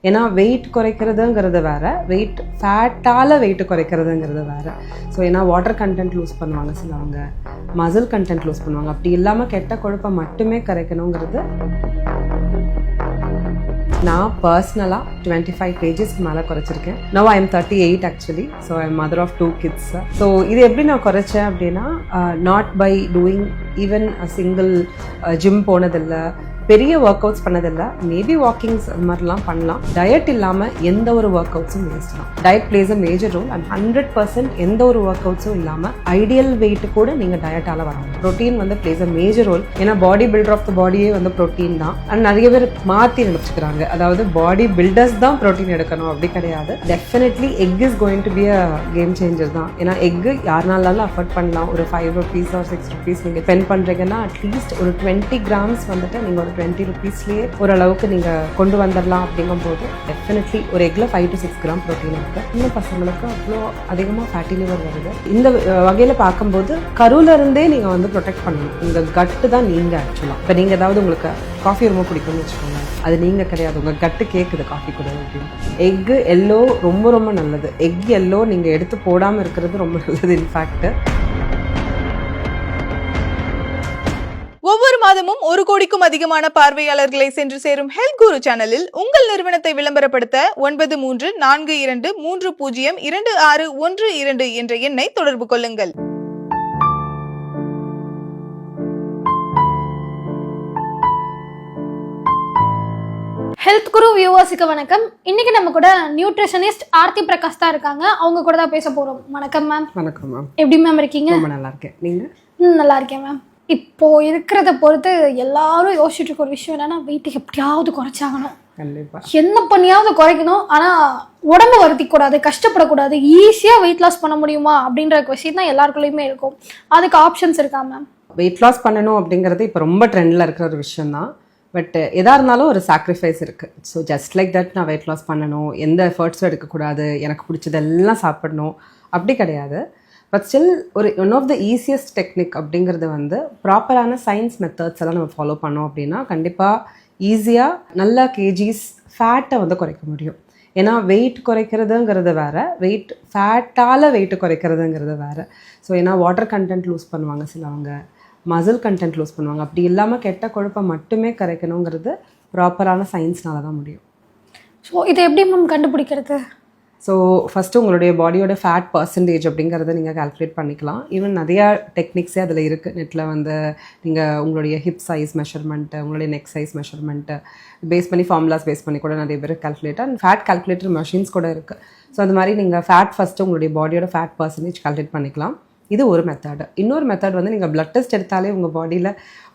ஏன்னா வெயிட் குறைக்கிறதுங்கிறது வேறு, wait ஃபேட்டால் wait குறைக்கிறதுங்கிறது வேறு. ஸோ ஏன்னா வாட்டர் கண்டென்ட் லூஸ் பண்ணுவாங்க சிலவங்க, மசில் கண்டென்ட் லூஸ் பண்ணுவாங்க. அப்படி இல்லாமல் கெட்ட கொழுப்பை மட்டுமே குறைக்கணுங்கிறது. நான் பர்சனலாக 25 kgsக்கு மேலே குறைச்சிருக்கேன். Now I am 38 actually. So I am mother of 2 kids. So இது எப்படி நான் குறைச்சேன் அப்படின்னா, not by doing even a single gym போனதில்லை, பெரிய ஒர்க் அவுட்ஸ் பண்ணதில்லை, மேபி வாக்கிங்ஸ் அது மாதிரிலாம் பண்ணலாம். டயட் இல்லாமல் எந்த ஒரு ஒர்க் அவுட்ஸும் வேஸ்ட் தான். Diet plays a major role and 100% எந்த ஒரு ஒர்க் அவுட்ஸும் இல்லாமல் ஐடியல் வெயிட் கூட நீங்கள் டயட்டால் வரணும். ப்ரோட்டீன் வந்து பிளேஸ் அ மேஜர் ரோல். ஏன்னா பாடி பில்டர் ஆஃப் த பாடியே வந்து ப்ரோட்டீன் தான். அண்ட் நிறைய பேர் மாற்றி நினைச்சுக்கிறாங்க, அதாவது பாடி பில்டர்ஸ் தான் ப்ரோட்டீன் எடுக்கணும், அப்படி கிடையாது. Definitely egg is going to be a game changer தான். ஏன்னா எக் யாருனாலும் அஃபோர்ட் பண்ணலாம். ஒரு 5 rupees or 6 rupees நீங்கள் ஸ்பெண்ட் பண்ணுறீங்கன்னா அட்லீஸ்ட் ஒரு 20 grams வந்துட்டு நீங்கள் ஒரு 20 rupeesலேயே ஓரளவுக்கு நீங்கள் கொண்டு வந்துடலாம். அப்படிங்கும்போது டெஃபினெட்லி ஒரு எக்கில் 5 to 6 gram ப்ரோட்டீன் இருக்குது. இன்னும் பசங்களுக்கு அவ்வளோ அதிகமாக ஃபேட்டி லிவர் வருது. இந்த வகையில் பார்க்கும்போது கருவில் இருந்தே நீங்கள் வந்து ப்ரொடெக்ட் பண்ணணும். உங்கள் கட்டு தான் நீங்கள் ஆக்சுவலாக. இப்போ நீங்கள் ஏதாவது உங்களுக்கு காஃபி ரொம்ப பிடிக்கும்னு வச்சுக்கோங்க, அது நீங்கள் கிடையாது, உங்கள் கட்டு கேட்குது காஃபி கூட அப்படின்னு. எக்கு எல்லோ ரொம்ப ரொம்ப நல்லது. எக் எல்லோ நீங்கள் எடுத்து போடாமல் இருக்கிறது ரொம்ப நல்லது. இன்ஃபேக்ட் ஒவ்வொரு மாதமும் 1 கோடிக்கும் அதிகமான பார்வையாளர்களை சென்று சேரும் ஹெல்த் குரு சேனலில் உங்கள் நிறுவனத்தை விளம்பரப்படுத்த 9342302612 என்ற எண்ணை தொடர்பு கொள்ளுங்கள். ஹெல்த் குரு வியூவர்ஸுக்கு வணக்கம். இன்னைக்கு நம்ம கூட நியூட்ரிஷனிஸ்ட் ஆர்த்தி பிரகாஷ் தான் இருக்காங்க. அவங்க கூட தான் பேச போறோம். வணக்கம் மேம். வணக்கம் மேம். எப்படி மேம் இருக்கீங்க? ரொம்ப நல்லா இருக்கேன். நீங்கள்? நல்லா இருக்கேன் மேம். இப்போ இருக்கிறத பொறுத்து எல்லாரும் யோசிச்சுட்டு இருக்க ஒரு விஷயம் என்னன்னா, வெயிட் எப்படியாவது குறைச்சாகணும், என்ன பண்ணியாவது குறைக்கணும், ஆனா உடம்பு வருத்திக்க கூடாது, கஷ்டப்படக்கூடாது, ஈஸியா வெயிட் லாஸ் பண்ண முடியுமா அப்படின்ற கொஸ்டின் தான் எல்லாருக்குள்ளயுமே இருக்கும். அதுக்கு ஆப்ஷன்ஸ் இருக்கா மேம்? வெயிட் லாஸ் பண்ணணும் அப்படிங்கிறது இப்போ ரொம்ப ட்ரெண்டில் இருக்கிற ஒரு விஷயம் தான். பட் எதாக இருந்தாலும் ஒரு சாக்ரிஃபைஸ் இருக்குது. ஸோ ஜஸ்ட் லைக் தட் நான் வெயிட் லாஸ் பண்ணணும், எந்த எஃபர்ட்ஸும் எடுக்கக்கூடாது, எனக்கு பிடிச்சதெல்லாம் சாப்பிடணும் அப்படி கிடையாது. பட் ஸ்டில் ஒரு one of the easiest technique அப்படிங்கிறது வந்து ப்ராப்பரான சயின்ஸ் மெத்தட்ஸ் எல்லாம் நம்ம ஃபாலோ பண்ணோம் அப்படின்னா கண்டிப்பாக ஈஸியாக நல்ல கேஜிஸ் ஃபேட்டை வந்து குறைக்க முடியும். ஏன்னா வெயிட் குறைக்கிறதுங்கிறது வேறு, வெயிட் ஃபேட்டால் வெயிட் குறைக்கிறதுங்கிறது வேறு. ஸோ ஏன்னா வாட்டர் கண்டென்ட் லூஸ் பண்ணுவாங்க சிலவங்க, மசில் கண்டென்ட் லூஸ் பண்ணுவாங்க. அப்படி இல்லாமல் கெட்ட கொழுப்பை மட்டுமே குறைக்கணுங்கிறது ப்ராப்பரான சயின்ஸ்னால தான் முடியும். ஸோ இதை எப்படி மேம் கண்டுபிடிக்கிறது? ஸோ ஃபஸ்ட்டு உங்களுடைய பாடியோட ஃபேட் பர்சன்டேஜ் அப்படிங்கிறத நீங்கள் கால்குலேட் பண்ணிக்கலாம். ஈவன் நிறையா டெக்னிக்ஸே அதில் இருக்குது. நெட்டில் வந்து நீங்கள் உங்களுடைய ஹிப் சைஸ் மெஷர்மெண்ட்டு, உங்களுடைய நெக் சைஸ் மெஷர்மெண்ட்டு பேஸ் பண்ணி ஃபார்முலாஸ் பேஸ் பண்ணி கூட நிறைய பேர் calculator and fat calculator machines கூட இருக்குது. ஸோ அந்த மாதிரி நீங்கள் ஃபேட் ஃபஸ்ட்டு உங்களுடைய பாடியோட ஃபேட் பர்சன்டேஜ் கால்குலேட் பண்ணிக்கலாம். இது ஒரு மெத்தட். இன்னொரு மெத்தட் வந்து நீங்கள் பிளட் டெஸ்ட் எடுத்தாலே உங்கள் பாடியில்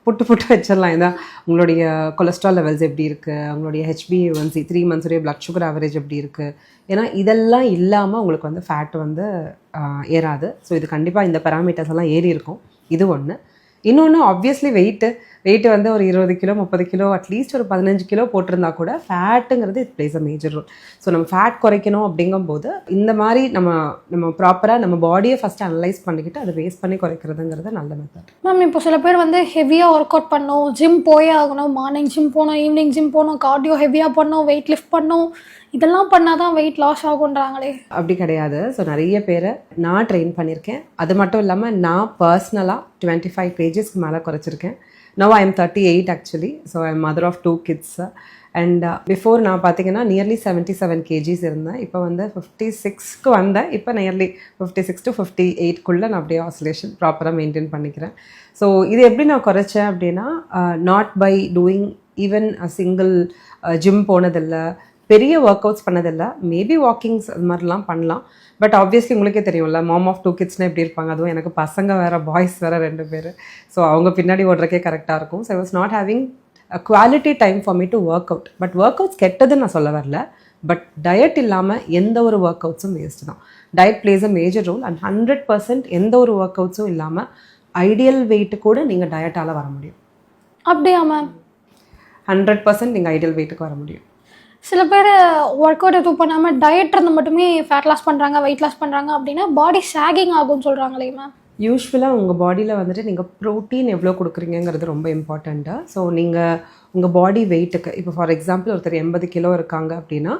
புட்டு வச்சிடலாம். இதான் உங்களுடைய கொலஸ்ட்ரால் லெவல்ஸ் எப்படி இருக்குது, உங்களுடைய HbA1c 3 months உடைய பிளட் சுகர் ஆவரேஜ் எப்படி இருக்குது. ஏன்னா இதெல்லாம் இல்லாமல் உங்களுக்கு வந்து ஃபேட் வந்து ஏறாது. ஸோ இது கண்டிப்பாக இந்த பேராமீட்டர்ஸ் எல்லாம் ஏறி இருக்கும். இது ஒன்று. இன்னொன்று ஆப்வியஸ்லி வெயிட் வந்து ஒரு 20 கிலோ 30 கிலோ அட்லீஸ்ட் ஒரு 15 கிலோ போட்டிருந்தா கூட ஃபேட்டுங்கிறது it plays a major role. So நம்ம ஃபேட் குறைக்கணும் அப்படிங்கும்போது இந்த மாதிரி நம்ம ப்ராப்பராக நம்ம பாடியை ஃபஸ்ட்டு அனலைஸ் பண்ணிக்கிட்டு அதை வேஸ்ட் பண்ணி குறைக்கிறதுங்கிறது நல்ல மெத்தட். மேம் இப்போ சில பேர் வந்து ஹெவியாக ஒர்க் அவுட் பண்ணணும், ஜிம் போயே ஆகணும், மார்னிங் ஜிம் போகணும், ஈவினிங் ஜிம் போகணும், கார்டியோ ஹெவியாக பண்ணணும், வெயிட் லிஃப்ட் பண்ணணும், இதெல்லாம் பண்ணால் தான் வெயிட் லாஸ் ஆகுன்றாங்களே. அப்படி கிடையாது. ஸோ நிறைய பேரை நான் ட்ரெயின் பண்ணியிருக்கேன். அது மட்டும் இல்லாமல் நான் பர்சனலாக 25 kgsக்கு மேலே குறைச்சிருக்கேன். Now I am 38 actually. So I am mother of 2 kids. And before நான் பார்த்தீங்கன்னா நியர்லி 77 kgs இருந்தேன். இப்போ வந்து 56க்கு வந்தேன். இப்போ நியர்லி 56 to 58க்குள்ளே நான் அப்படியே ஆசிலேஷன் ப்ராப்பராக மெயின்டைன் பண்ணிக்கிறேன். ஸோ இது எப்படி நான் குறைச்சேன் அப்படின்னா, not by doing even a single gym போனதில்லை, பெரிய ஒர்க் அவுட்ஸ் பண்ணதில்லை, மேபி வாக்கிங்ஸ் அது மாதிரிலாம் பண்ணலாம். பட் ஆப்வியஸ்லி உங்களுக்கே தெரியும்ல, மாம் ஆஃப் 2 kidsனால் எப்படி இருப்பாங்க. அதுவும் எனக்கு பசங்க வேறு, பாய்ஸ் வேறு 2 பேர். ஸோ அவங்க பின்னாடி ஓடுறக்கே கரெக்டாக இருக்கும். So I was not having a quality time for me to work out. But workouts கெட்டதுன்னு நான் சொல்ல வரல. பட் டயட் இல்லாமல் எந்த ஒரு ஒர்க் அவுட்ஸும் வேஸ்ட் தான். Diet plays a major role and 100% எந்த ஒரு ஒர்க் அவுட்ஸும் இல்லாமல் ஐடியல் வெயிட்டு கூட நீங்கள் டயட்டால் வர முடியும். அப்படியா மேம்? 100% நீங்கள் ஐடியல் வெயிட்டுக்கு வர முடியும். சில பேர் ஒர்க் அவுட் எதுவும் பண்ணாமல் டயட் இருந்து மட்டுமே ஃபேட் லாஸ் பண்ணுறாங்க, வெயிட் லாஸ் பண்ணுறாங்க அப்படின்னா பாடி ஷேகிங் ஆகும்னு சொல்கிறாங்களே மேம். யூஸ்வலாக உங்கள் பாடியில் வந்துட்டு நீங்கள் ப்ரோட்டீன் எவ்வளோ கொடுக்குறீங்கிறது ரொம்ப இம்பார்ட்டண்ட்டு. ஸோ நீங்கள் உங்கள் பாடி வெயிட்டுக்கு இப்போ ஃபார் எக்ஸாம்பிள் ஒருத்தர் 80 கிலோ இருக்காங்க அப்படின்னா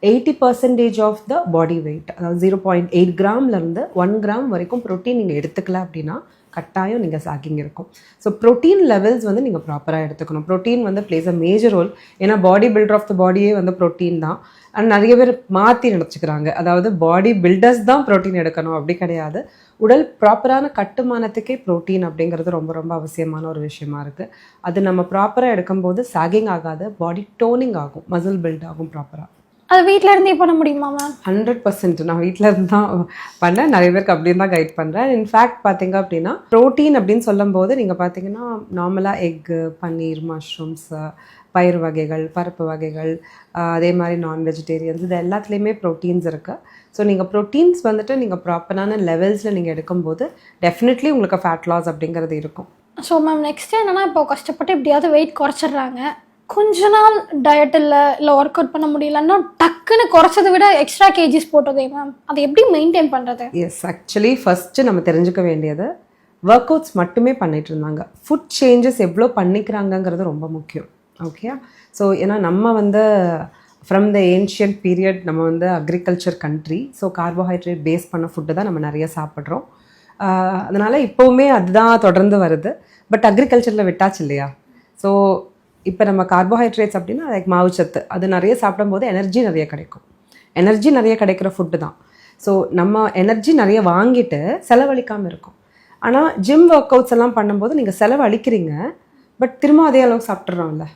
80% ஆஃப் த பாடி வெயிட், அதாவது 0.8 கிராம்லேருந்து 1 கிராம் வரைக்கும் ப்ரோட்டீன் நீங்கள் எடுத்துக்கல அப்படின்னா கட்டாயம் நீங்கள் சாகிங் இருக்கும். ஸோ ப்ரோட்டீன் லெவல்ஸ் வந்து நீங்கள் ப்ராப்பராக எடுத்துக்கணும். ப்ரோட்டீன் வந்து பிளேஸ் அ மேஜர் ரோல். ஏன்னா பாடி பில்டர் ஆஃப் த பாடியே வந்து ப்ரோட்டீன் தான். அண்ட் நிறைய பேர் மாற்றி நினச்சிக்கிறாங்க, அதாவது பாடி பில்டர்ஸ் தான் ப்ரோட்டீன் எடுக்கணும், அப்படி கிடையாது. உடல் ப்ராப்பரான கட்டுமானத்துக்கே ப்ரோட்டீன் அப்படிங்கிறது ரொம்ப ரொம்ப அவசியமான ஒரு விஷயமா இருக்குது. அது நம்ம ப்ராப்பராக எடுக்கும்போது சாகிங் ஆகாது, பாடி டோனிங் ஆகும், மசில் பில்ட் ஆகும் ப்ராப்பராக. அது வீட்டில் இருந்தே பண்ண முடியுமா மேம்? 100% நான் வீட்டில் இருந்து தான் பண்ணேன். நிறைய பேருக்கு அப்படின்னு தான் கைட் பண்ணுறேன். இன்ஃபேக்ட் பார்த்தீங்க அப்படின்னா ப்ரோட்டீன் அப்படின்னு சொல்லும்போது நீங்கள் பார்த்தீங்கன்னா நார்மலாக எக்கு, பன்னீர், மஷ்ரூம்ஸ், பயிர் வகைகள், பருப்பு வகைகள், அதே மாதிரி நான் வெஜிடேரியன்ஸ், இது எல்லாத்துலேயுமே ப்ரோட்டீன்ஸ் இருக்குது. ஸோ நீங்கள் ப்ரோட்டீன்ஸ் வந்துட்டு நீங்கள் ப்ராப்பரான லெவல்ஸில் நீங்கள் எடுக்கும்போது டெஃபினெட்லி உங்களுக்கு ஃபேட் லாஸ் அப்படிங்கிறது இருக்கும். ஸோ மேம் நெக்ஸ்ட் என்னன்னா, இப்போ கஷ்டப்பட்டு எப்படியாவது வெயிட் குறைச்சிடுறாங்க, கொஞ்ச நாள் டயட் இல்லை ஒர்க் அவுட் பண்ண முடியலன்னா டக்குன்னு குறைச்சதை விட எக்ஸ்ட்ரா கேஜிஸ் போட்டதே மேம், அதை எப்படி மெயின்டைன் பண்ணுறது? எஸ், ஆக்சுவலி ஃபஸ்ட்டு நம்ம தெரிஞ்சுக்க வேண்டியது ஒர்க் அவுட்ஸ் மட்டுமே பண்ணிட்டு இருந்தாங்க. ஃபுட் சேஞ்சஸ் எவ்வளோ பண்ணிக்கிறாங்கங்கிறது ரொம்ப முக்கியம். ஓகே, ஸோ ஏன்னா நம்ம வந்து ஃப்ரம் த ஏன்ஷியன்ட் பீரியட் நம்ம வந்து agriculture country. So carbohydrate base பண்ண ஃபுட்டு தான் நம்ம நிறைய சாப்பிட்றோம். அதனால் இப்போவுமே அதுதான் தொடர்ந்து வருது. பட் அக்ரிகல்ச்சரில் விட்டாச்சு இல்லையா? ஸோ இப்போ நம்ம கார்போஹைட்ரேட்ஸ் அப்படின்னா லைக் மாவுச்சத்து, அது நிறைய சாப்பிடும்போது எனர்ஜி நிறைய கிடைக்கும். எனர்ஜி நிறைய கிடைக்கிற ஃபுட்டு தான். ஸோ நம்ம எனர்ஜி நிறைய வாங்கிட்டு செலவழிக்காமல் இருக்கும். ஆனால் ஜிம் ஒர்க் அவுட்ஸ் எல்லாம் பண்ணும்போது நீங்கள் செலவு அழிக்கிறீங்க, பட் திரும்ப அதே அளவுக்கு சாப்பிட்றோம்ல.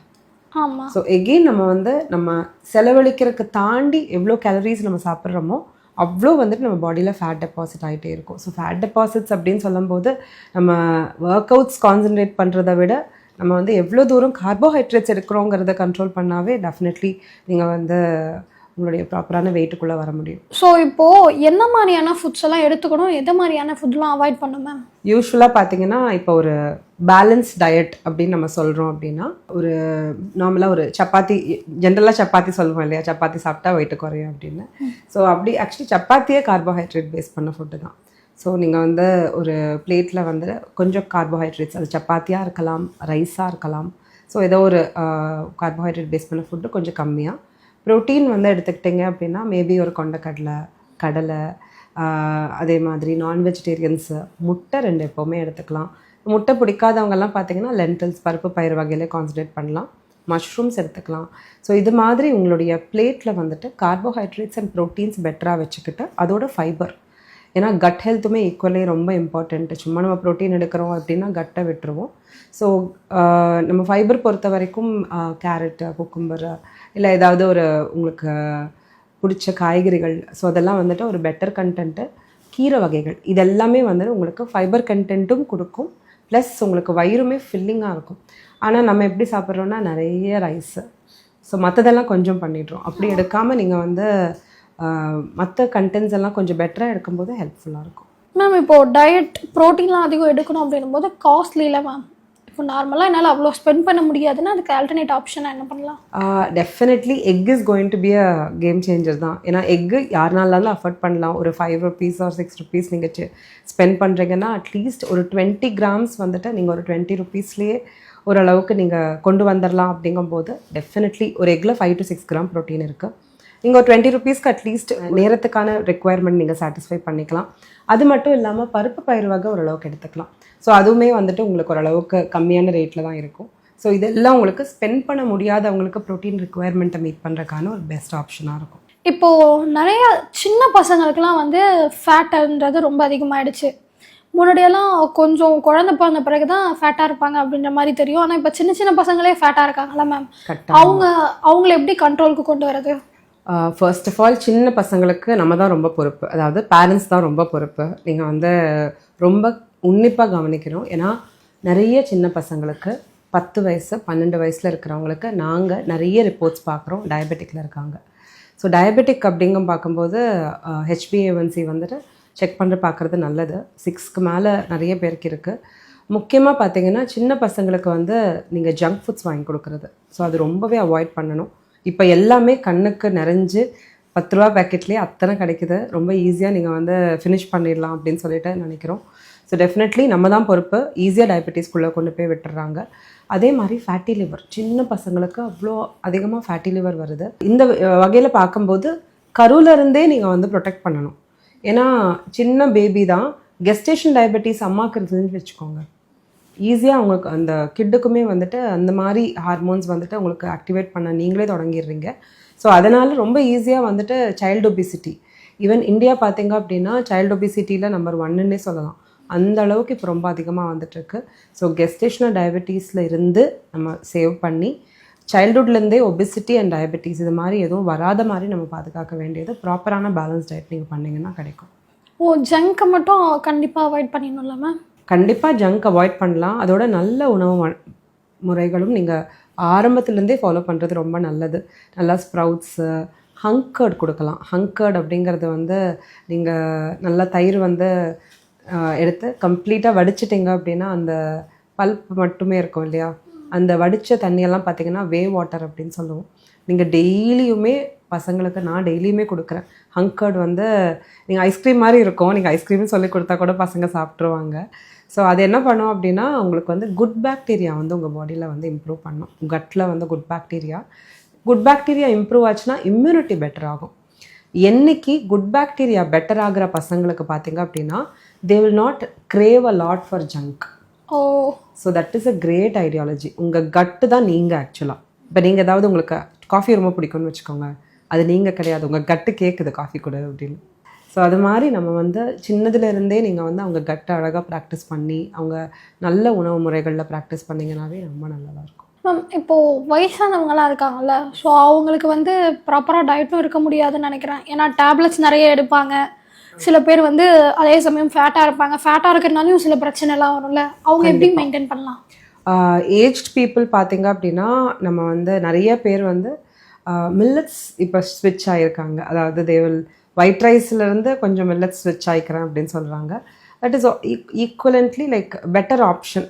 ஆமாம். ஸோ எகெயின் நம்ம வந்து நம்ம செலவழிக்கிறதுக்கு தாண்டி எவ்வளோ கேலரிஸ் நம்ம சாப்பிட்றோமோ அவ்வளோ வந்துட்டு நம்ம பாடியில் ஃபேட் டெபாசிட் ஆகிட்டே இருக்கும். ஸோ ஃபேட் டெபாசிட்ஸ் அப்படின்னு சொல்லும்போது நம்ம ஒர்க் அவுட்ஸ் கான்சன்ட்ரேட் பண்ணுறதை விட நம்ம வந்து எவ்வளோ தூரம் கார்போஹைட்ரேட்ஸ் எடுக்கிறோங்கிறத கண்ட்ரோல் பண்ணாவே டெஃபினெட்லி நீங்கள் வந்து உங்களுடைய ப்ராப்பரான வெயிட்டுக்குள்ளே வர முடியும். ஸோ இப்போது என்ன மாதிரியான ஃபுட்ஸ் எல்லாம் எடுத்துக்கணும், எந்த மாதிரியான ஃபுட்லாம் அவாய்ட் பண்ணணும் மேம்? யூஸ்வலாக பார்த்தீங்கன்னா இப்போ ஒரு பேலன்ஸ் டயட் அப்படின்னு நம்ம சொல்கிறோம் அப்படின்னா, ஒரு நார்மலாக ஒரு சப்பாத்தி, ஜென்ரலாக சப்பாத்தி சொல்லுவோம் இல்லையா, சப்பாத்தி சாப்பிட்டா வெயிட்டு குறையும் அப்படின்னு. ஸோ அப்படி ஆக்சுவலி சப்பாத்தியே கார்போஹைட்ரேட் பேஸ் பண்ண ஃபுட்டு தான். ஸோ நீங்கள் வந்து ஒரு பிளேட்டில் வந்து கொஞ்சம் கார்போஹைட்ரேட்ஸ், அது சப்பாத்தியாக இருக்கலாம், ரைஸாக இருக்கலாம். ஸோ ஏதோ ஒரு கார்போஹைட்ரேட் பேஸ் பண்ண ஃபுட்டு கொஞ்சம் கம்மியாக. ப்ரோட்டீன் வந்து எடுத்துக்கிட்டிங்க அப்படின்னா மேபி ஒரு கொண்டக்கடலை, கடலை, அதே மாதிரி நான் வெஜிடேரியன்ஸு முட்டை 2 எப்போவுமே எடுத்துக்கலாம். முட்டை பிடிக்காதவங்கெல்லாம் பார்த்தீங்கன்னா லென்டில்ஸ், பருப்பு பயிர் வகையிலே கான்சன்ட்ரேட் பண்ணலாம். மஷ்ரூம்ஸ் எடுத்துக்கலாம். ஸோ இது மாதிரி உங்களுடைய பிளேட்டில் வந்துட்டு கார்போஹைட்ரேட்ஸ் அண்ட் ப்ரோட்டீன்ஸ் பெட்டராக வச்சுக்கிட்டு அதோட ஃபைபர், ஏன்னா கட் ஹெல்த்துமே ஈக்குவலி ரொம்ப இம்பார்ட்டண்ட்டு. சும்மா நம்ம ப்ரோட்டீன் எடுக்கிறோம் அப்படின்னா கட்டை விட்டுருவோம். ஸோ நம்ம ஃபைபர் பொறுத்த வரைக்கும் கேரட்டு, குக்கும்பர், இல்லை ஏதாவது ஒரு உங்களுக்கு பிடிச்ச காய்கறிகள், ஸோ அதெல்லாம் வந்துட்டு ஒரு பெட்டர் கண்டென்ட்டு. கீரை வகைகள் இதெல்லாமே வந்துட்டு உங்களுக்கு ஃபைபர் கண்டென்ட்டும் கொடுக்கும், ப்ளஸ் உங்களுக்கு வயிறுமே ஃபில்லிங்காக இருக்கும். ஆனால் நம்ம எப்படி சாப்பிட்றோன்னா நிறைய ரைஸு, ஸோ மற்றதெல்லாம் கொஞ்சம் பண்ணிடுறோம். அப்படி எடுக்காமல் நீங்கள் வந்து மற்ற கண்டென்ட்ஸ் எல்லாம் கொஞ்சம் பெட்டராக எடுக்கும்போது ஹெல்ப்ஃபுல்லாக இருக்கும். மேம் இப்போது டயட் ப்ரோட்டீன்லாம் அதிகம் எடுக்கணும் அப்படின்னும் போது காஸ்ட்லியில் மேம், இப்போ நார்மலாக என்னால் அவ்வளோ ஸ்பெண்ட் பண்ண முடியாதுன்னா அதுக்கு ஆல்டர்னேட் ஆப்ஷனாக என்ன பண்ணலாம்? Definitely egg is going to be a game changer தான். ஏன்னா எக்கு யாருனாலும் அஃபோர்ட் பண்ணலாம். ஒரு 5 rupees or 6 rupees நீங்கள் ஸ்பெண்ட் பண்ணுறீங்கன்னா அட்லீஸ்ட் ஒரு 20 grams வந்துட்டு நீங்கள் ஒரு 20 rupeesலேயே ஓரளவுக்கு நீங்கள் கொண்டு வந்துடலாம். அப்படிங்கும்போது டெஃபினெட்லி ஒரு எக்கில் 5 to 6 gram ப்ரோட்டீன் இருக்குது. நீங்கள் ஒரு 20 rupeesக்கு அட்லீஸ்ட் நேரத்துக்கான ரெக்குவயர்மெண்ட் நீங்கள் சாட்டிஸ்ஃபை பண்ணிக்கலாம். அது மட்டும் இல்லாமல் பருப்பு பயிர் வகை ஓரளவுக்கு எடுத்துக்கலாம். ஸோ அதுவுமே வந்துட்டு உங்களுக்கு ஓரளவுக்கு கம்மியான ரேட்டில் தான் இருக்கும். ஸோ இதெல்லாம் உங்களுக்கு ஸ்பெண்ட் பண்ண முடியாதவங்களுக்கு ப்ரோட்டீன் ரெக்குவயர்மெண்ட்டை மீட் பண்ணுறதுக்கான ஒரு பெஸ்ட் ஆப்ஷனாக இருக்கும். இப்போது நிறைய சின்ன பசங்களுக்குலாம் வந்து ஃபேட்டுன்றது ரொம்ப அதிகமாகிடுச்சு. முன்னாடியெல்லாம் கொஞ்சம் குழந்தை பிறந்த பிறகு தான் ஃபேட்டாக இருப்பாங்க அப்படின்ற மாதிரி தெரியும். ஆனால் இப்போ சின்ன சின்ன பசங்களே ஃபேட்டாக இருக்காங்களா மேம்? அவங்கள எப்படி கண்ட்ரோலுக்கு கொண்டு வரது? ஃபர்ஸ்ட் ஆஃப் ஆல் சின்ன பசங்களுக்கு நம்ம தான் ரொம்ப பொறுப்பு, அதாவது பேரண்ட்ஸ் தான் ரொம்ப பொறுப்பு. நீங்கள் வந்து ரொம்ப உன்னிப்பாக கவனிக்கணும். ஏன்னா நிறைய சின்ன பசங்களுக்கு 10 வயசு 12 வயசில் இருக்கிறவங்களுக்கு நாங்கள் நிறைய ரிப்போர்ட்ஸ் பார்க்குறோம் டயபெட்டிக்கில் இருக்காங்க. ஸோ டயபெட்டிக் அப்படிங்கும் பார்க்கும்போது HbA1c வந்துட்டு செக் பண்ணி பார்க்குறது நல்லது. 6க்கு மேலே நிறைய பேருக்கு இருக்குது. முக்கியமாக பார்த்தீங்கன்னா சின்ன பசங்களுக்கு வந்து நீங்கள் ஜங்க் ஃபுட்ஸ் வாங்கி கொடுக்குறது, ஸோ அது ரொம்பவே அவாய்ட் பண்ணணும். இப்போ எல்லாமே கண்ணுக்கு நிறைஞ்சு 10 ரூபா பேக்கெட்லேயே அத்தனை கிடைக்குது. ரொம்ப ஈஸியாக நீங்கள் வந்து ஃபினிஷ் பண்ணிடலாம் அப்படின்னு சொல்லிட்டு நினைக்கிறோம். ஸோ டெஃபினெட்லி நம்ம தான் பொறுப்பு. ஈஸியாக டயபெட்டிஸ்குள்ளே கொண்டு போய் விட்டுறாங்க. அதே மாதிரி ஃபேட்டி லிவர், சின்ன பசங்களுக்கு அவ்வளோ அதிகமாக ஃபேட்டி லிவர் வருது. இந்த வகையில் பார்க்கும்போது கருவிலேருந்தே நீங்கள் வந்து ப்ரொடெக்ட் பண்ணணும். ஏன்னா சின்ன பேபி தான், கெஸ்டேஷன் டயபெட்டிஸ் அம்மாவுக்கு இருந்துன்னு வச்சுக்கோங்க, ஈஸியாக அவங்களுக்கு அந்த கிட்டுக்குமே வந்துட்டு அந்த மாதிரி ஹார்மோன்ஸ் வந்துட்டு உங்களுக்கு ஆக்டிவேட் பண்ண நீங்களே தொடங்கிடுறீங்க. ஸோ அதனால் ரொம்ப ஈஸியாக வந்துட்டு சைல்டு ஒபிசிட்டி, ஈவன் இந்தியா பார்த்தீங்க அப்படின்னா சைல்டு ஒபிசிட்டியில் நம்பர் 1ன்னே சொல்லலாம். அந்த அளவுக்கு இப்போ ரொம்ப அதிகமாக வந்துட்டுருக்கு. ஸோ கெஸ்டேஷனல் டயபெட்டிஸில் இருந்து நம்ம சேவ் பண்ணி சைல்டுஹுட்லேருந்தே ஒபிசிட்டி அண்ட் டயபெட்டிஸ் இது மாதிரி எதுவும் வராத மாதிரி நம்ம பாதுகாக்க வேண்டியது ப்ராப்பரான பேலன்ஸ் டயட் நீங்கள் பண்ணிங்கன்னா கிடைக்கும். ஜங்கை மட்டும் கண்டிப்பாக அவாய்ட் பண்ணிடணும்ல மேம்? கண்டிப்பாக ஜங்க் அவாய்ட் பண்ணலாம். அதோட நல்ல உணவு முறைகளும் நீங்கள் ஆரம்பத்துலேருந்தே ஃபாலோ பண்ணுறது ரொம்ப நல்லது. நல்லா ஸ்ப்ரவுட்ஸு, ஹங்கர்ட் கொடுக்கலாம். ஹங்கர்ட் அப்படிங்கிறது வந்து நீங்கள் நல்லா தயிர் வந்து எடுத்து கம்ப்ளீட்டாக வடிச்சிட்டிங்க அப்படின்னா அந்த பல்ப் மட்டுமே இருக்கும் இல்லையா, அந்த வடித்த தண்ணியெல்லாம் பார்த்திங்கன்னா வேவ் வாட்டர் அப்படின்னு சொல்லுவோம். நீங்கள் டெய்லியுமே பசங்களுக்கு நான் டெய்லியுமே கொடுக்குறேன். ஹங்கர்ட் வந்து நீங்கள் ஐஸ்கிரீம் மாதிரி இருக்கும், நீங்கள் ஐஸ்கிரீம்னு சொல்லி கொடுத்தா கூட பசங்க சாப்பிட்ருவாங்க. ஸோ அது என்ன பண்ணும் அப்படின்னா உங்களுக்கு வந்து குட் பாக்டீரியா வந்து உங்கள் பாடியில் வந்து இம்ப்ரூவ் பண்ணும். கட்டில் வந்து குட் பாக்டீரியா இம்ப்ரூவ் ஆச்சுன்னா இம்யூனிட்டி பெட்டர் ஆகும். என்னைக்கு குட் பாக்டீரியா பெட்டர் ஆகிற பசங்களுக்கு பார்த்தீங்க அப்படின்னா they will not crave a lot for junk. So that is a great ideology. உங்கள் கட்டு தான் நீங்கள் ஆக்சுவலாக. இப்போ நீங்கள் ஏதாவது உங்களுக்கு காஃபி ரொம்ப பிடிக்கும்னு வச்சுக்கோங்க, அது நீங்கள் கிடையாது, உங்கள் கட்டு கேட்குது காஃபி கூட அப்படின்னு. ஸோ அது மாதிரி நம்ம வந்து சின்னதுலேருந்தே நீங்கள் வந்து அவங்க கட்டை அழகாக ப்ராக்டிஸ் பண்ணி அவங்க நல்ல உணவு முறைகளில் ப்ராக்டிஸ் பண்ணிங்கனாவே ரொம்ப நல்லதாக இருக்கும். மேம் இப்போது வயசானவங்களாம் இருக்காங்கல்ல, ஸோ அவங்களுக்கு வந்து ப்ராப்பராக டயட்டும் இருக்க முடியாதுன்னு நினைக்கிறேன். ஏன்னா டேப்லெட்ஸ் நிறைய எடுப்பாங்க. சில பேர் வந்து அதே சமயம் ஃபேட்டாக இருப்பாங்க. ஃபேட்டாக இருக்கிறனாலையும் சில பிரச்சனைலாம் வரும்ல, அவங்க எப்படி மெயின்டைன் பண்ணலாம்? ஏஜ்ட் பீப்புள் பார்த்தீங்க அப்படின்னா நம்ம வந்து நிறைய பேர் வந்து மில்லட்ஸ் இப்போ ஸ்விட்ச் ஆகியிருக்காங்க. அதாவது தேவல் ஒயிட் ரைஸ்லேருந்து கொஞ்சம் மில்லட்ஸ் ஸ்விட்ச் ஆகிக்கிறேன் அப்படின்னு சொல்கிறாங்க. That is equivalently like better option.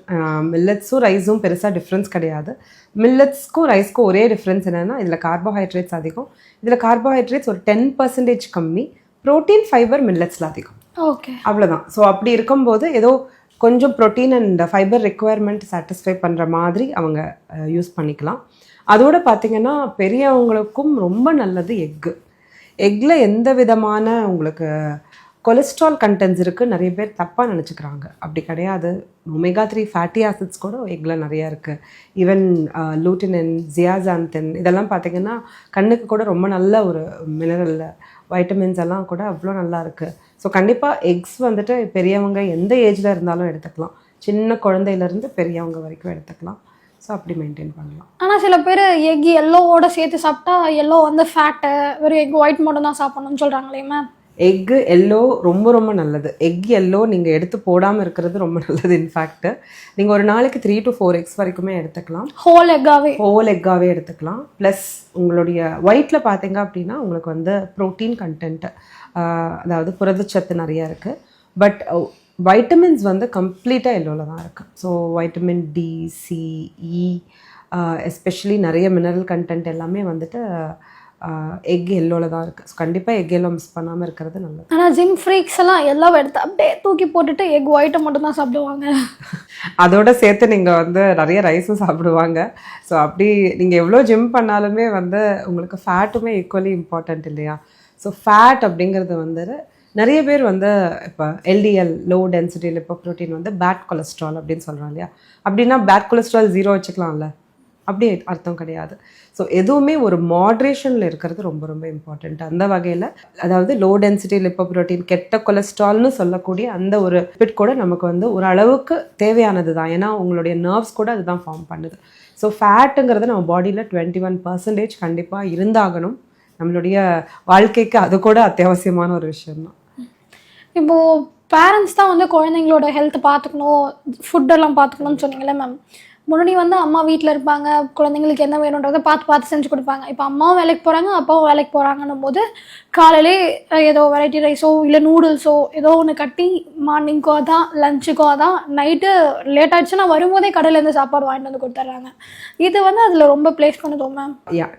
மில்லட்ஸும் ரைஸும் பெருசாக டிஃப்ரென்ஸ் கிடையாது. மில்லட்ஸ்க்கும் ரைஸ்க்கும் ஒரே டிஃப்ரென்ஸ் என்னென்னா இதில் கார்போஹைட்ரேட்ஸ் அதிகம், இதில் கார்போஹைட்ரேட்ஸ் ஒரு 10% கம்மி, ப்ரோட்டீன் ஃபைபர் மில்லட்ஸில் அதிகம். ஓகே, அவ்வளோதான். ஸோ அப்படி இருக்கும்போது ஏதோ கொஞ்சம் protein and fibre requirement satisfy பண்ணுற மாதிரி அவங்க யூஸ் பண்ணிக்கலாம். அதோடு பார்த்திங்கன்னா பெரியவங்களுக்கும் ரொம்ப நல்லது எக்கில் எந்த விதமான உங்களுக்கு கொலஸ்ட்ரால் கண்டென்ட்ஸ் இருக்குது நிறைய பேர் தப்பாக நினச்சிக்கிறாங்க. அப்படி கிடையாது. ஒமேகா 3 ஃபேட்டி ஆசிட்ஸ் கூட எக்கில் நிறையா இருக்குது. ஈவன் லூட்டினின், ஜியாசாந்தின் இதெல்லாம் பார்த்திங்கன்னா கண்ணுக்கு கூட ரொம்ப நல்ல ஒரு மினரல், வைட்டமின்ஸ் எல்லாம் கூட அவ்வளோ நல்லா இருக்குது. ஸோ கண்டிப்பாக எக்ஸ் வந்துட்டு பெரியவங்க எந்த ஏஜில் இருந்தாலும் எடுத்துக்கலாம், சின்ன குழந்தையிலேருந்து பெரியவங்க வரைக்கும் எடுத்துக்கலாம். ஸோ அப்படி மெயின்டைன் பண்ணலாம். ஆனால் சில பேர் எக் எல்லோவோட சேர்த்து சாப்பிட்டா எல்லோ வந்து ஃபேட்டு, வெறும் எக் ஒயிட் மட்டும் தான் சாப்பிடணும்னு சொல்கிறாங்களே மேம்? எக்கு எல்லோ ரொம்ப ரொம்ப நல்லது. எக் எல்லோ நீங்கள் எடுத்து போடாமல் இருக்கிறது ரொம்ப நல்லது. இன்ஃபேக்ட் நீங்கள் ஒரு நாளைக்கு 3 to 4 எக்ஸ் வரைக்குமே எடுத்துக்கலாம். ஹோல் எக்காகவே எடுத்துக்கலாம். ப்ளஸ் உங்களுடைய ஒயிட்டில் பார்த்தீங்க அப்படின்னா உங்களுக்கு வந்து ப்ரோட்டீன் கண்டென்ட், அதாவது புரதச்சத்து நிறையா இருக்குது. பட் வைட்டமின்ஸ் வந்து கம்ப்ளீட்டாக எல்லோவில் தான் இருக்குது. ஸோ வைட்டமின் டி, சி, இ, எஸ்பெஷலி நிறைய மினரல் கண்டென்ட் எல்லாமே வந்துட்டு எக் எல்லோவில் தான் இருக்குது. ஸோ கண்டிப்பாக எக் எல்லோ மிஸ் பண்ணாமல் இருக்கிறது நல்லது. ஆனால் ஜிம் ஃப்ரீக்ஸ் எல்லாம் எல்லாம் எடுத்து அப்படியே தூக்கி போட்டுட்டு எக் ஒயிட்டை மட்டும் தான் சாப்பிடுவாங்க. அதோடு சேர்த்து நீங்கள் வந்து நிறைய ரைஸும் சாப்பிடுவாங்க. ஸோ அப்படி நீங்கள் எவ்வளோ ஜிம் பண்ணாலுமே வந்து உங்களுக்கு ஃபேட்டுமே ஈக்குவலி இம்பார்ட்டண்ட் இல்லையா? ஸோ ஃபேட் அப்படிங்கிறது வந்து நிறைய பேர் வந்து இப்போ எல்டிஎல், லோ டென்சிட்டி லிப்போப்ரோட்டீன் வந்து பேட் கொலஸ்ட்ரால் அப்படின்னு சொல்கிறாங்க இல்லையா? அப்படின்னா பேட் கொலஸ்ட்ரால் 0 வச்சுக்கலாம்ல? அப்படி அர்த்தம் கிடையாது. ஸோ எதுவுமே ஒரு மாட்ரேஷனில் இருக்கிறது ரொம்ப ரொம்ப இம்பார்ட்டண்ட். அந்த வகையில் அதாவது லோ டென்சிட்டி லிப்போப்ரோட்டீன், கெட்ட கொலஸ்ட்ரால்னு சொல்லக்கூடிய அந்த ஒரு லிப்பிட் கூட நமக்கு வந்து ஒரு அளவுக்கு தேவையானது தான். ஏன்னா உங்களுடைய நர்வ்ஸ் கூட அதுதான் ஃபார்ம் பண்ணுது. ஸோ ஃபேட்டுங்கிறது நம்ம பாடியில் 21% கண்டிப்பாக இருந்தாகணும். நம்மளுடைய வாழ்க்கைக்கு அது கூட அத்தியாவசியமான ஒரு விஷயம்தான். இப்போது பேரண்ட்ஸ் தான் வந்து குழந்தைங்களோட ஹெல்த் பார்த்துக்கணும், ஃபுட்டெல்லாம் பார்த்துக்கணும்னு சொன்னீங்களே மேம். முன்னாடி வந்து அம்மா வீட்டில் இருப்பாங்க, குழந்தைங்களுக்கு என்ன வேணுன்றதை பார்த்து செஞ்சு கொடுப்பாங்க. இப்போ அம்மாவும் வேலைக்கு போகிறாங்க, அப்பாவும் வேலைக்கு போகிறாங்கன்னும் போது காலையிலே ஏதோ வெரைட்டி ரைஸோ இல்லை நூடுல்ஸோ ஏதோ ஒன்று கட்டி மார்னிங்க்கோ அதான், லஞ்சுக்கோ அதான், நைட்டு லேட் ஆகிடுச்சுன்னா வரும்போதே கடையிலேருந்து சாப்பாடு வாங்கிட்டு வந்து கொடுத்துட்றாங்க. இது வந்து அதில் ரொம்ப ப்ளேஸ் பண்ணுதோம் மேம்?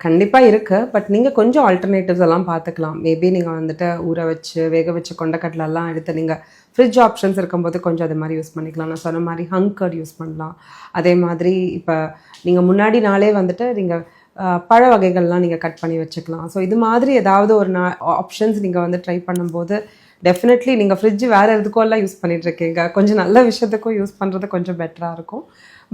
கண்டிப்பாக இருக்குது. பட் நீங்கள் கொஞ்சம் ஆல்டர்னேட்டிவ்ஸ் எல்லாம் பார்த்துக்கலாம். மேபி நீங்கள் வந்துட்டு ஊற வச்சு வேக வச்சு கொண்டக்கடலெல்லாம் எடுத்து நீங்கள் ஃப்ரிட்ஜ் ஆப்ஷன்ஸ் இருக்கும்போது கொஞ்சம் அது மாதிரி யூஸ் பண்ணிக்கலாம். நான் சொன்ன மாதிரி ஹங்கர்ட் யூஸ் பண்ணலாம். அதே மாதிரி இப்போ நீங்கள் முன்னாடி நாளே வந்துட்டு நீங்கள் பழ வகைகள்லாம் நீங்கள் கட் பண்ணி வச்சுக்கலாம். ஸோ இது மாதிரி ஏதாவது ஒரு ஆப்ஷன்ஸ் நீங்கள் வந்து ட்ரை பண்ணும்போது டெஃபினெட்லி நீங்கள் ஃப்ரிட்ஜ் வேறு எதுக்கோல்லாம் யூஸ் பண்ணிகிட்ருக்கீங்க, கொஞ்சம் நல்ல விஷயத்துக்கும் யூஸ் பண்ணுறது கொஞ்சம் பெட்டராக இருக்கும்.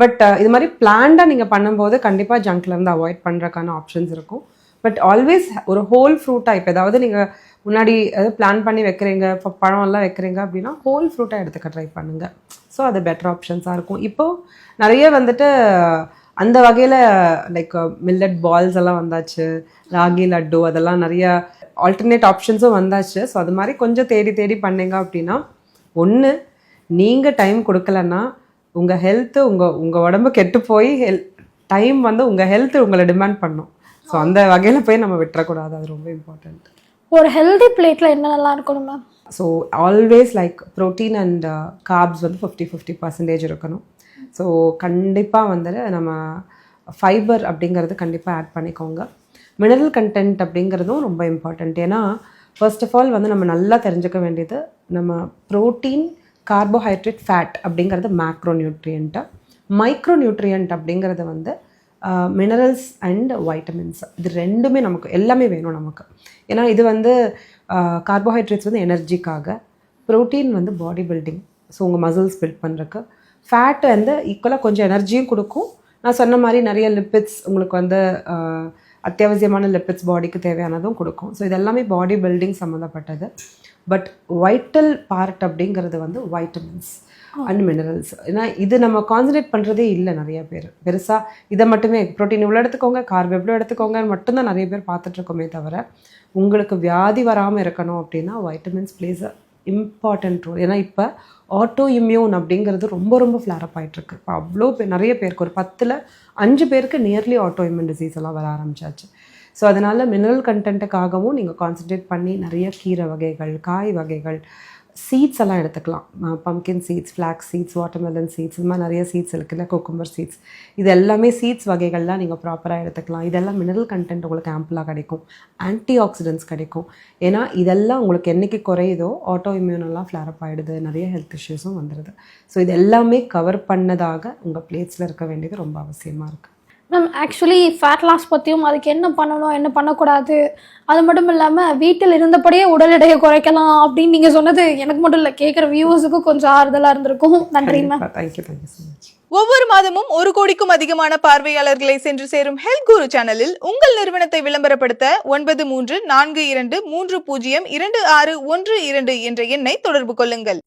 பட் இது மாதிரி பிளான்டாக நீங்கள் பண்ணும்போது கண்டிப்பாக ஜங்க்லேருந்து அவாய்ட் பண்ணுறதுக்கான ஆப்ஷன்ஸ் இருக்கும். பட் ஆல்வேஸ் ஒரு ஹோல் ஃப்ரூட்டாக இப்போ ஏதாவது நீங்கள் முன்னாடி எதாவது பிளான் பண்ணி வைக்கிறீங்க, இப்போ பழம்லாம் வைக்கிறீங்க அப்படின்னா ஹோல் ஃப்ரூட்டாக எடுத்துக்க ட்ரை பண்ணுங்கள். ஸோ அது பெட்டர் ஆப்ஷன்ஸாக இருக்கும். இப்போது நிறைய வந்துட்டு அந்த வகையில் லைக் மில்லட் பால்ஸ் எல்லாம் வந்தாச்சு, ராகி லட்டு, அதெல்லாம் நிறைய ஆல்டர்னேட் ஆப்ஷன்ஸும் வந்தாச்சு. ஸோ அது மாதிரி கொஞ்சம் தேடி தேடி பண்ணீங்க அப்படின்னா, ஒன்று நீங்கள் டைம் கொடுக்கலன்னா உங்கள் ஹெல்த்து உங்கள் உடம்பு கெட்டு போய் டைம் வந்து உங்கள் ஹெல்த்து உங்களை டிமாண்ட் பண்ணும். ஸோ அந்த வகையில் போய் நம்ம விட்டுறக்கூடாது, அது ரொம்ப இம்பார்ட்டண்ட். ஒரு ஹெல்தி பிளேட்டில் என்ன நல்லா இருக்கணும் ma'am? So always like protein and corps வந்து 50-50% இருக்கணும். ஸோ கண்டிப்பாக வந்துட்டு நம்ம ஃபைபர் அப்படிங்கிறது கண்டிப்பாக ஆட் பண்ணிக்கோங்க. மினரல் கண்டென்ட் அப்படிங்கிறதும் ரொம்ப இம்பார்ட்டண்ட். ஏன்னா ஃபர்ஸ்ட் ஆஃப் ஆல் வந்து நம்ம நல்லா தெரிஞ்சுக்க வேண்டியது, நம்ம ப்ரோட்டீன், கார்போஹைட்ரேட், ஃபேட் அப்படிங்கிறது மேக்ரோ நியூட்ரியண்ட்டு. மைக்ரோ நியூட்ரியன்ட் அப்படிங்கிறது வந்து மினரல்ஸ் அண்ட் வைட்டமின்ஸ். இது ரெண்டுமே நமக்கு எல்லாமே வேணும் நமக்கு. ஏன்னா இது வந்து கார்போஹைட்ரேட்ஸ் வந்து எனர்ஜிக்காக, ப்ரோட்டீன் வந்து பாடி பில்டிங், ஸோ உங்கள் மசில்ஸ் பில்ட் பண்ணுறக்கு, ஃபேட் வந்து ஈக்குவலாக கொஞ்சம் எனர்ஜியும் கொடுக்கும். நான் சொன்ன மாதிரி நிறைய லிப்பிட்ஸ் உங்களுக்கு வந்து அத்தியாவசியமான லிப்பிட்ஸ் பாடிக்கு தேவையானதும் கொடுக்கும். ஸோ இது எல்லாமே பாடி பில்டிங் சம்மந்தப்பட்டது. பட் வைட்டல் பார்ட் அப்படிங்கிறது வந்து வைட்டமின்ஸ் அண்ட் மினரல்ஸ். ஏன்னா இது நம்ம கான்சன்ட்ரேட் பண்ணுறதே இல்லை நிறைய பேர். பெருசாக இதை மட்டுமே ப்ரோட்டீன் இவ்வளோ எடுத்துக்கோங்க, கார்ப் எவ்வளோ எடுத்துக்கோங்க மட்டும்தான் நிறைய பேர் பார்த்துட்ருக்கோமே தவிர, உங்களுக்கு வியாதி வராமல் இருக்கணும் அப்படின்னா vitamins plays a important role. ஏன்னா இப்போ ஆட்டோ இம்யூன் அப்படிங்கிறது ரொம்ப ரொம்ப ஃப்ளாரப் ஆகிட்டுருக்கு. இப்போ அவ்வளோ நிறைய பேருக்கு, ஒரு 10ல் 5 பேருக்கு நியர்லி ஆட்டோ இம்யூன் டிசீஸ் எல்லாம் வர ஆரம்பிச்சாச்சு. ஸோ அதனால் மினரல் கண்டென்ட்டுக்காகவும் நீங்கள் கான்சன்ட்ரேட் பண்ணி நிறைய கீரை வகைகள், காய் வகைகள், சீட்ஸ் எல்லாம் எடுத்துக்கலாம். Pumpkin seeds, flax seeds, watermelon seeds, இது மாதிரி நிறைய சீட்ஸ் இருக்குல்ல, குக்கும்பர் சீட்ஸ், இது எல்லாமே சீட்ஸ் வகைகள்லாம் நீங்கள் ப்ராப்பராக எடுத்துக்கலாம். இதெல்லாம் மினரல் கண்டென்ட் உங்களுக்கு ஆம்பிளாக கிடைக்கும், ஆன்டி ஆக்சிடென்ட்ஸ் கிடைக்கும். ஏன்னா இதெல்லாம் உங்களுக்கு என்றைக்கு குறையுதோ ஆட்டோ இம்யூனெல்லாம் ஃப்ளாரப் ஆகிடுது, நிறைய ஹெல்த் இஷ்யூஸும் வந்துடுது. ஸோ இது எல்லாமே கவர் பண்ணதாக உங்கள் பிளேட்ஸில் இருக்க வேண்டியது ரொம்ப அவசியமாக இருக்குது. மேம் ஆக்சுவலி ஃபேட் லாஸ் பற்றியும் அதுக்கு என்ன பண்ணணும் என்ன பண்ணக்கூடாது, அது மட்டும் இல்லாமல் வீட்டில் இருந்தபடியே உடல் எடையை குறைக்கலாம் அப்படின்னு நீங்கள் சொன்னது எனக்கு மட்டும் இல்லை, கேட்குற வியூவர்ஸுக்கும் கொஞ்சம் ஆறுதலாக இருந்திருக்கும். நன்றி மேம். Thank you so much. ஒவ்வொரு மாதமும் 1 கோடிக்கும் அதிகமான பார்வையாளர்களை சென்று சேரும் ஹெல்த் குரு சேனலில் உங்கள் நிறுவனத்தை விளம்பரப்படுத்த 9342302612 என்ற எண்ணை தொடர்பு கொள்ளுங்கள்.